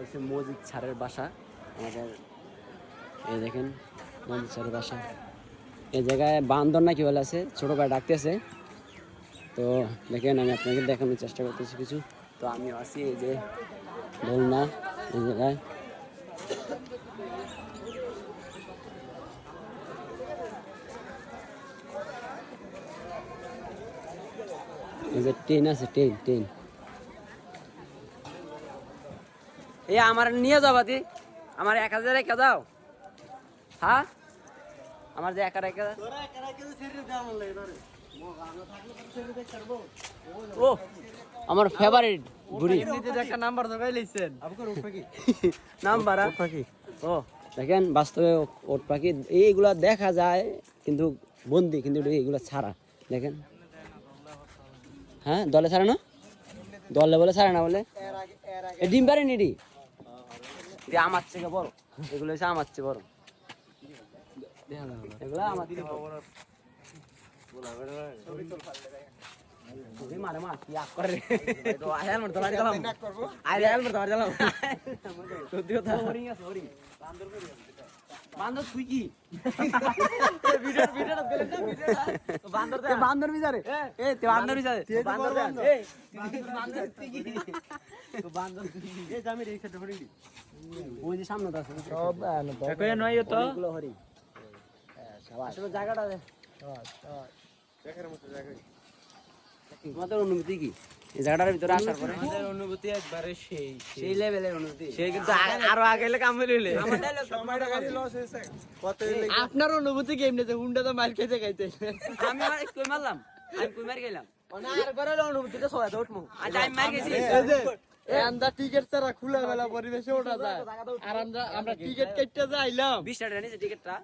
হচ্ছে মজিদ স্যারের বাসা। আমাদের এই দেখেন মজিদ স্যারের বাসা। এই জায়গায় বান্দর না কি বলে আছে, ছোটো ভাই ডাকতেছে। তো দেখেন আমি আপনাকে দেখানোর চেষ্টা করতেছি কিছু। তো আমিও আছি এই যে দোলনা এই জায়গায়। এই যে ট্রেন আছে, ট্রেন। এই আমার নিয়ে যাবা দি, আমার 1000 রেখে দাও। হ্যাঁ আমার যে একা রেখে ও আমার ফেভারিট ঘুরি। একটা নাম্বার ধরাই লইছেন নাম্বার ও দেখেন বাস্তবে ওট পাখি এইগুলা দেখা যায় কিন্তু বন্দি, কিন্তু এইগুলা ছাড়া দেখেন। হ্যাঁ দলে ছাড়ে না, দলে বলে ছাড়ে না বলে ডিম পারে নিডি আমার থেকে বড়। এগুলো হচ্ছে আমার চেয়ে বড়, এগুলো আমার থেকে বড়। মারে মা কি আক করে তো আয়াল মত ধরে গেলাম, আয়াল মত ধরে গেলাম। সত্যি কথা হরিং আছে, হরিং বান্দর তুই কি ভিডিওটা দিলেন না, ভিডিওটা বান্দর বিচারে এ তে বান্দর বিচারে বান্দর এ বান্দর তুই কি তো বান্দর তুই এ জামি রে সেটা হরিং ওই যে সামনে আছে সব কই নয় তো এগুলো হরিং। আসলে জায়গাটা দেখার মতো জায়গা। তোমাদের অনুভূতি কি এই জায়গাটার ভিতরে আসার পরে? আমাদের অনুভূতি একবারে সেই লেভেলের অনুভূতি, সেই কিন্তু আরো আগে এলে কাম হইলে সময়টা গাড়ি লস হয়েছে কত। আপনার অনুভূতি কি এমনিতে হুন্ডা তো মার খেতে খাইতে আমি কই মারলাম, আমি কই মার গেলাম আর করে অনুভূতিটা সবাই উঠমু। আজ আমি মার গেছি। আমরা টিকিট ছাড়া খোলা মেলা পরিবেশে ওঠা যায়, আর আমরা টিকিট কেটে যাইলাম 20 টাকা নিছে টিকিটটা।